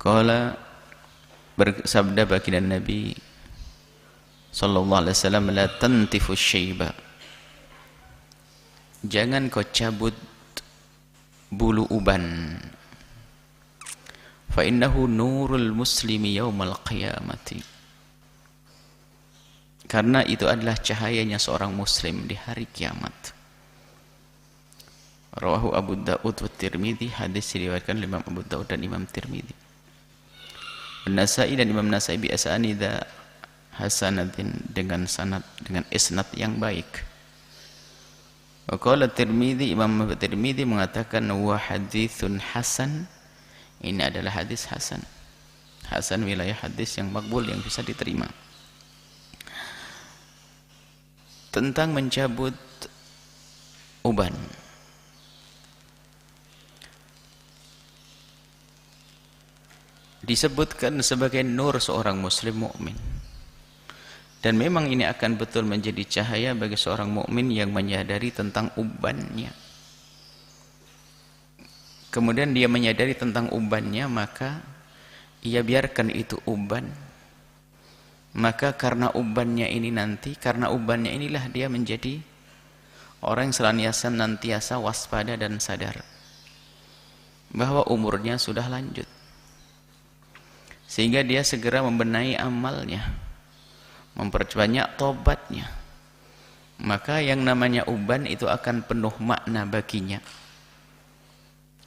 Qala, bersabda baginda Nabi sallallahu alaihi wasallam, la tantifu syaiba, jangan kau cabut bulu uban, fa innahu nurul muslimi yaumal qiyamati, karena itu adalah cahayanya seorang muslim di hari kiamat. Rawahu Abu Daud wa Tirmidzi, hadis diriwayatkan Imam Abu Daud dan Imam Tirmidzi. An-Nasa'i dan Imam Nasa'i bi asanida hasanatin, dengan sanad, dengan isnad yang baik. Wa qala Tirmidzi, Imam Tirmidzi mengatakan wa haditsun hasan, ini adalah hadis hasan. Hasan wilayah hadis yang makbul, yang bisa diterima. Tentang mencabut uban. Disebutkan sebagai nur seorang muslim mukmin. Dan memang ini akan betul menjadi cahaya bagi seorang mukmin yang menyadari tentang ubannya. Kemudian dia menyadari tentang ubannya, maka ia biarkan itu uban. Maka karena ubannya ini nanti, karena ubannya inilah dia menjadi orang yang senantiasa waspada dan sadar bahwa umurnya sudah lanjut. Sehingga dia segera membenahi amalnya, memperbanyak tobatnya. Maka yang namanya uban itu akan penuh makna baginya.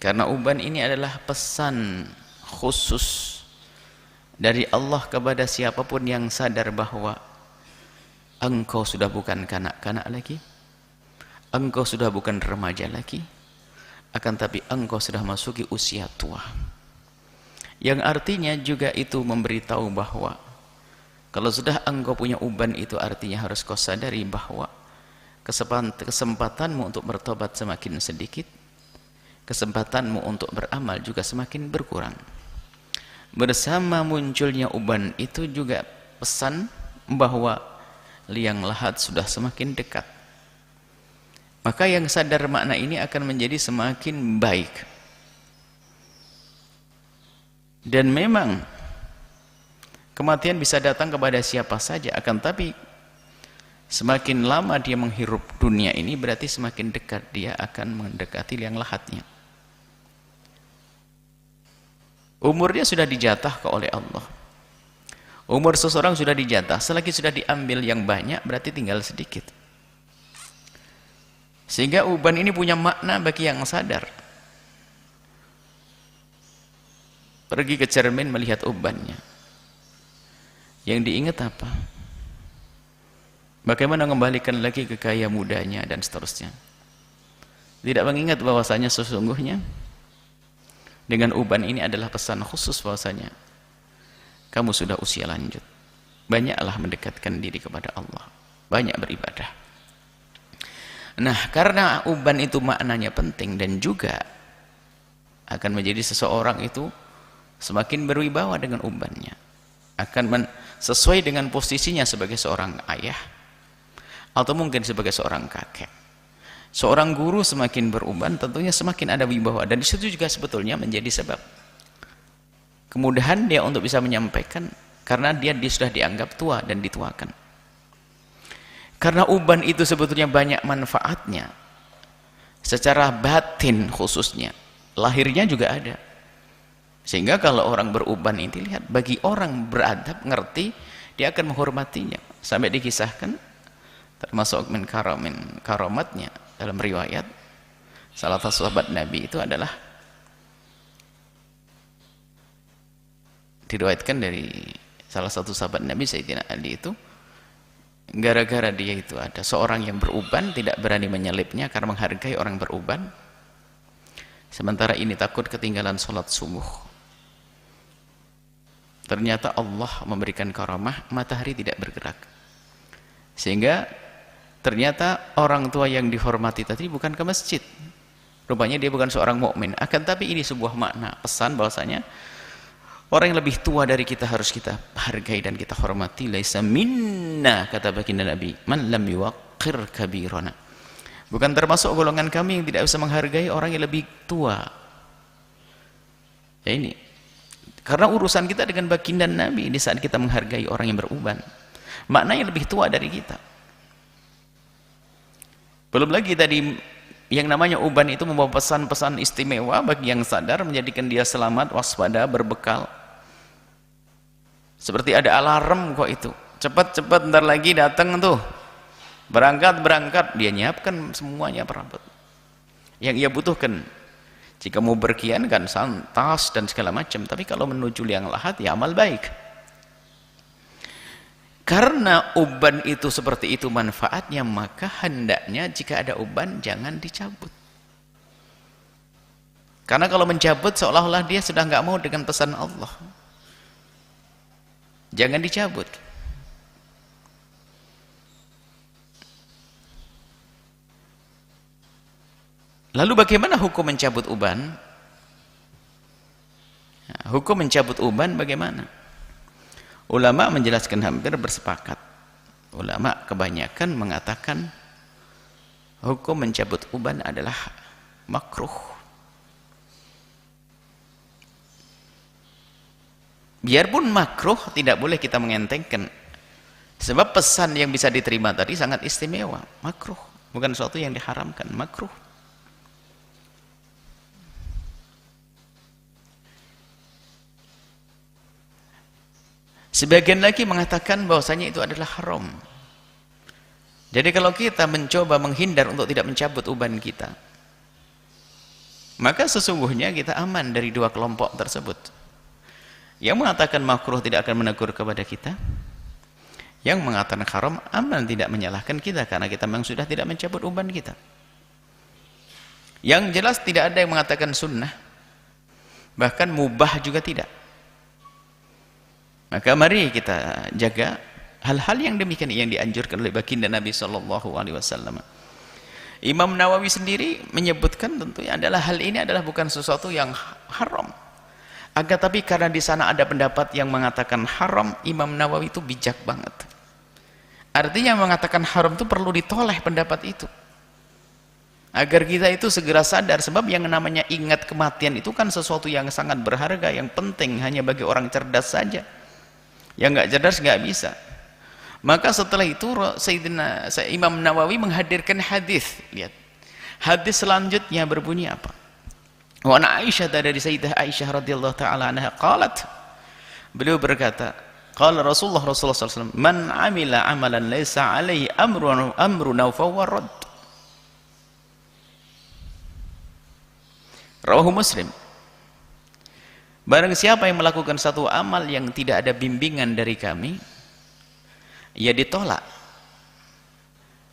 Karena uban ini adalah pesan khusus dari Allah kepada siapapun yang sadar bahwa engkau sudah bukan kanak-kanak lagi, engkau sudah bukan remaja lagi, akan tapi engkau sudah masuki usia tua. Yang artinya juga itu memberitahu bahwa kalau sudah engkau punya uban, itu artinya harus kau sadari bahwa kesempatanmu untuk bertobat semakin sedikit, kesempatanmu untuk beramal juga semakin berkurang. Bersama munculnya uban itu juga pesan bahwa liang lahat sudah semakin dekat. Maka yang sadar makna ini akan menjadi semakin baik. Dan memang kematian bisa datang kepada siapa saja, akan tapi semakin lama dia menghirup dunia ini, berarti semakin dekat dia akan mendekati liang lahatnya. Umurnya sudah dijatah oleh Allah. Umur seseorang sudah dijatah, selagi sudah diambil yang banyak berarti tinggal sedikit. Sehingga uban ini punya makna bagi yang sadar. Pergi ke cermin melihat ubannya, yang diingat apa? Bagaimana mengembalikan lagi ke gaya mudanya dan seterusnya. Tidak mengingat bahwasanya sesungguhnya dengan uban ini adalah pesan khusus bahwasanya kamu sudah usia lanjut. Banyaklah mendekatkan diri kepada Allah, banyak beribadah. Nah, karena uban itu maknanya penting dan juga akan menjadi seseorang itu semakin berwibawa dengan ubannya, akan sesuai dengan posisinya sebagai seorang ayah atau mungkin sebagai seorang kakek. Seorang guru semakin beruban tentunya semakin ada wibawa, dan disitu juga sebetulnya menjadi sebab kemudahan dia untuk bisa menyampaikan, karena dia sudah dianggap tua dan dituakan. Karena uban itu sebetulnya banyak manfaatnya secara batin, khususnya lahirnya juga ada. Sehingga kalau orang beruban ini, lihat, bagi orang beradab, ngerti, dia akan menghormatinya. Sampai dikisahkan, termasuk min karomatnya dalam riwayat, salah satu sahabat Nabi itu adalah diriwayatkan dari salah satu sahabat Nabi, Sayyidina Ali, itu gara-gara dia itu ada seorang yang beruban, tidak berani menyelipnya karena menghargai orang beruban. Sementara ini takut ketinggalan sholat subuh. Ternyata Allah memberikan karamah, matahari tidak bergerak. Sehingga ternyata orang tua yang dihormati tadi bukan ke masjid. Rupanya dia bukan seorang mukmin. Akan tapi ini sebuah makna, pesan bahwasanya orang yang lebih tua dari kita harus kita hargai dan kita hormati. Laisa minna, kata baginda Nabi, man lam yuwaqqir kabirana. Bukan termasuk golongan kami yang tidak bisa menghargai orang yang lebih tua. Ya ini. Karena urusan kita dengan baginda Nabi di saat kita menghargai orang yang beruban, maknanya lebih tua dari kita. Belum lagi tadi yang namanya uban itu membawa pesan-pesan istimewa bagi yang sadar, menjadikan dia selamat, waspada, berbekal. Seperti ada alarm kok itu, cepat-cepat ntar lagi datang tuh, berangkat, dia nyiapkan semuanya perabot yang ia butuhkan. Jika mau berkian kan tas dan segala macam, tapi kalau menuju liang lahat ya amal baik. Karena uban itu seperti itu manfaatnya, maka hendaknya jika ada uban jangan dicabut. Karena kalau mencabut seolah-olah dia sudah nggak mau dengan pesan Allah. Jangan dicabut. Lalu bagaimana hukum mencabut uban? Nah, hukum mencabut uban bagaimana? Ulama menjelaskan, hampir bersepakat. Ulama kebanyakan mengatakan hukum mencabut uban adalah makruh. Biarpun makruh, tidak boleh kita mengentengkan. Sebab pesan yang bisa diterima tadi sangat istimewa. Makruh, bukan sesuatu yang diharamkan, makruh. Sebagian lagi mengatakan bahwasanya itu adalah haram. Jadi kalau kita mencoba menghindar untuk tidak mencabut uban kita, maka sesungguhnya kita aman dari dua kelompok tersebut. Yang mengatakan makruh tidak akan menegur kepada kita, yang mengatakan haram aman tidak menyalahkan kita, karena kita memang sudah tidak mencabut uban kita. Yang jelas tidak ada yang mengatakan sunnah, bahkan mubah juga tidak. Maka mari kita jaga hal-hal yang demikian yang dianjurkan oleh baginda Nabi SAW. Imam Nawawi sendiri menyebutkan tentunya adalah hal ini adalah bukan sesuatu yang haram. Agar tapi karena di sana ada pendapat yang mengatakan haram, Imam Nawawi itu bijak banget. Artinya mengatakan haram itu perlu ditoleh pendapat itu. Agar kita itu segera sadar, sebab yang namanya ingat kematian itu kan sesuatu yang sangat berharga, yang penting hanya bagi orang cerdas saja. Yang nggak cerdas nggak bisa. Maka setelah itu Sayyidina Imam Nawawi menghadirkan hadis. Lihat, hadis selanjutnya berbunyi apa? Wa an Aisyah, dari Sayyidah Aisyah radhiyallahu taala anha qalat, beliau berkata, qala Rasulullah SAW, man amila amalan laisa alaihi amruna fa huwa radd. Rawahu Muslim. Barang siapa yang melakukan satu amal yang tidak ada bimbingan dari kami, ia ditolak.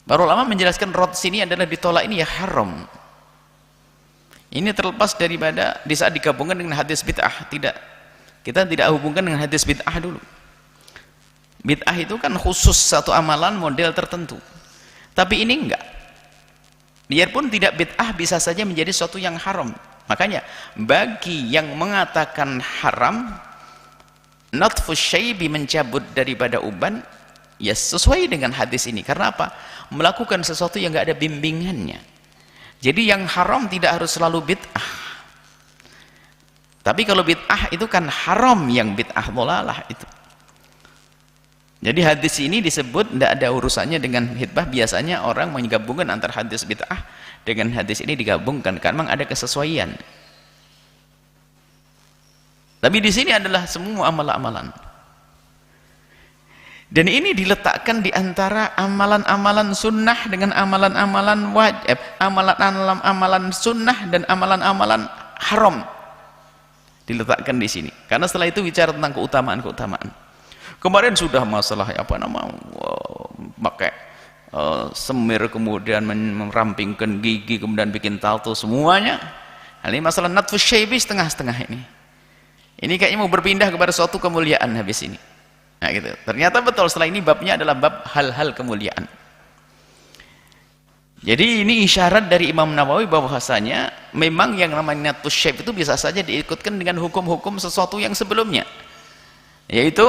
Para ulama menjelaskan rad sini adalah ditolak ini ya haram. Ini terlepas daripada di saat digabungkan dengan hadis bid'ah, tidak. Kita tidak hubungkan dengan hadis bid'ah dulu. Bid'ah itu kan khusus satu amalan model tertentu. Tapi ini enggak. Biarpun tidak bid'ah bisa saja menjadi sesuatu yang haram. Makanya bagi yang mengatakan haram, natfus syaibi, mencabut daripada uban, ya sesuai dengan hadis ini. Karena apa? Melakukan sesuatu yang enggak ada bimbingannya. Jadi yang haram tidak harus selalu bid'ah. Tapi kalau bid'ah itu kan haram, yang bid'ah dhalalah itu. Jadi hadis ini disebut tidak ada urusannya dengan hitbah. Biasanya orang menggabungkan antara hadis bid'ah dengan hadis ini digabungkan, karena memang ada kesesuaian. Tapi di sini adalah semua amalan-amalan. Dan ini diletakkan di antara amalan-amalan sunnah dengan amalan-amalan wajib, amalan-amalan sunnah dan amalan-amalan haram. Diletakkan di sini. Karena setelah itu bicara tentang keutamaan-keutamaan. Kemarin sudah masalah apa nama pakai semir, kemudian merampingkan gigi, kemudian bikin tato, semuanya. Nah, ini masalah natfus syaibi setengah-setengah ini. Ini kayaknya mau berpindah kepada suatu kemuliaan habis ini. Nah, gitu. Ternyata betul, setelah ini babnya adalah bab hal-hal kemuliaan. Jadi ini isyarat dari Imam Nawawi bahwasanya memang yang namanya natfus syaib itu bisa saja diikutkan dengan hukum-hukum sesuatu yang sebelumnya, yaitu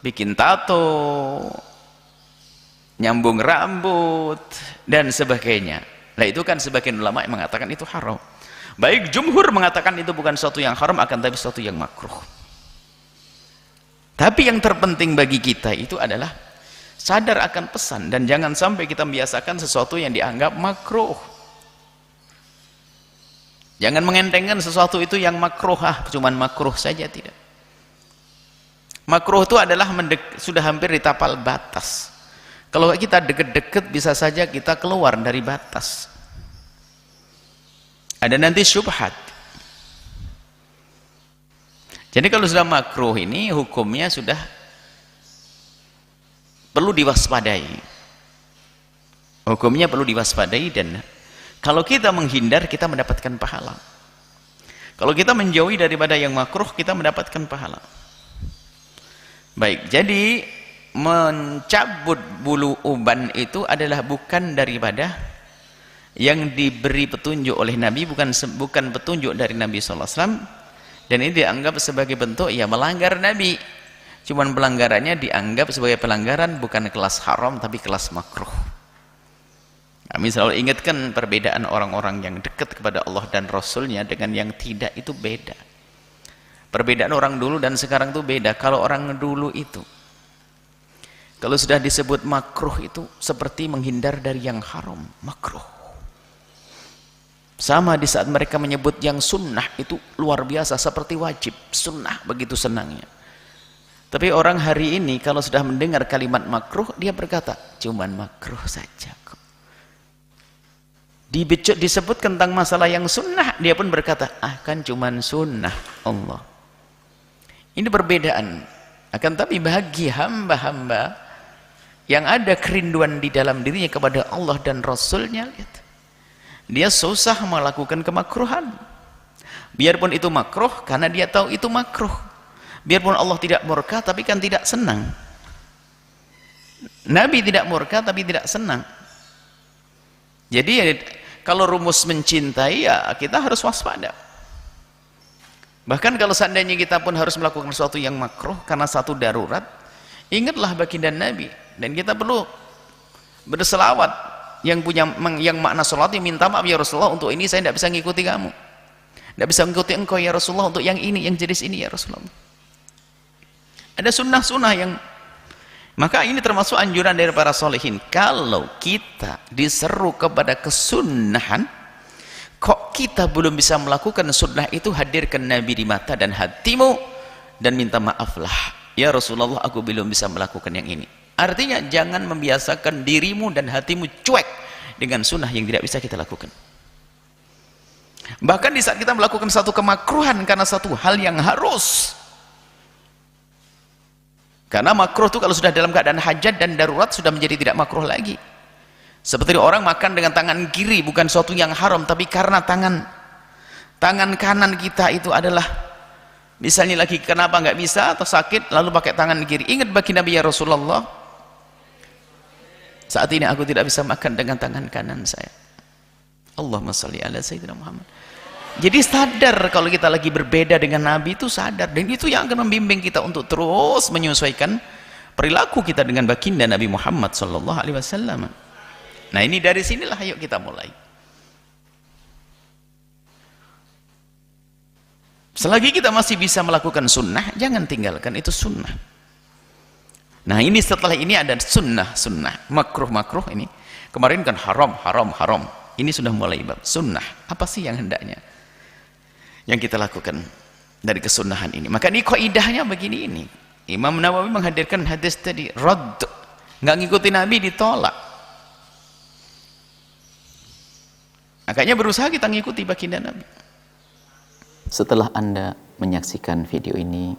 bikin tato, nyambung rambut dan sebagainya. Nah, itu kan sebagian ulama yang mengatakan itu haram. Baik jumhur mengatakan itu bukan sesuatu yang haram, akan tapi sesuatu yang makruh. Tapi yang terpenting bagi kita itu adalah sadar akan pesan, dan jangan sampai kita membiasakan sesuatu yang dianggap makruh. Jangan mengentengkan sesuatu itu yang makruh, cuman makruh saja, tidak. Makruh itu adalah sudah hampir di tapal batas. Kalau kita deket-deket bisa saja kita keluar dari batas. Ada nanti syubhat. Jadi kalau sudah makruh ini hukumnya sudah perlu diwaspadai. Hukumnya perlu diwaspadai, dan kalau kita menghindar kita mendapatkan pahala. Kalau kita menjauhi daripada yang makruh kita mendapatkan pahala. Baik, jadi mencabut bulu uban itu adalah bukan daripada yang diberi petunjuk oleh Nabi, bukan petunjuk dari Nabi SAW, dan ini dianggap sebagai bentuk ya melanggar Nabi. Cuman pelanggarannya dianggap sebagai pelanggaran bukan kelas haram tapi kelas makruh. Kami selalu ingatkan perbedaan orang-orang yang dekat kepada Allah dan Rasulnya dengan yang tidak, itu beda. Perbedaan orang dulu dan sekarang itu beda. Kalau orang dulu itu, kalau sudah disebut makruh itu seperti menghindar dari yang haram, makruh. Sama di saat mereka menyebut yang sunnah itu luar biasa, seperti wajib, sunnah, begitu senangnya. Tapi orang hari ini kalau sudah mendengar kalimat makruh, dia berkata, cuman makruh saja kok. Disebut tentang masalah yang sunnah, dia pun berkata, kan cuman sunnah Allah. Ini perbedaan. Akan tapi bagi hamba-hamba yang ada kerinduan di dalam dirinya kepada Allah dan Rasulnya, lihat, dia susah melakukan kemakruhan. Biarpun itu makruh, karena dia tahu itu makruh. Biarpun Allah tidak murka, tapi kan tidak senang. Nabi tidak murka, tapi tidak senang. Jadi ya, kalau rumus mencintai, ya kita harus waspada. Bahkan kalau seandainya kita pun harus melakukan sesuatu yang makruh karena satu darurat, ingatlah baginda Nabi, dan kita perlu berselawat yang makna salat, yang minta maaf ya Rasulullah, untuk ini saya tidak bisa mengikuti kamu, tidak bisa mengikuti engkau ya Rasulullah, untuk yang ini, yang jenis ini ya Rasulullah. Ada sunnah-sunnah yang, maka ini termasuk anjuran dari para solehin. Kalau kita diseru kepada kesunnahan, kok kita belum bisa melakukan sunnah itu, hadirkan Nabi di mata dan hatimu dan minta maaflah ya Rasulullah, aku belum bisa melakukan yang ini. Artinya jangan membiasakan dirimu dan hatimu cuek dengan sunnah yang tidak bisa kita lakukan. Bahkan di saat kita melakukan satu kemakruhan karena satu hal yang harus, karena makruh itu kalau sudah dalam keadaan hajat dan darurat sudah menjadi tidak makruh lagi. Seperti orang makan dengan tangan kiri, bukan suatu yang haram, tapi karena tangan kanan kita itu adalah misalnya lagi kenapa nggak bisa atau sakit, lalu pakai tangan kiri. Ingat bagi Nabi ya Rasulullah, saat ini aku tidak bisa makan dengan tangan kanan saya. Allahumma sholli ala sayyidina Muhammad. Jadi sadar kalau kita lagi berbeda dengan Nabi, itu sadar, dan itu yang akan membimbing kita untuk terus menyesuaikan perilaku kita dengan baginda Nabi Muhammad sallallahu alaihi wasallam. Nah, ini dari sinilah ayo kita mulai. Selagi kita masih bisa melakukan sunnah, jangan tinggalkan itu sunnah. Nah, ini setelah ini ada sunnah, makruh ini. Kemarin kan haram. Ini sudah mulai bab sunnah. Apa sih yang hendaknya yang kita lakukan dari kesunnahan ini? Maka ini kaidahnya begini ini. Imam Nawawi menghadirkan hadis tadi, radd, nggak ngikuti Nabi ditolak. Makanya berusaha kita ngikuti baginda Nabi. Setelah Anda menyaksikan video ini,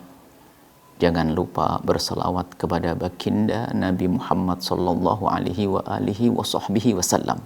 jangan lupa berselawat kepada baginda Nabi Muhammad sallallahu alaihi wa alihi wa sahbihi wasallam.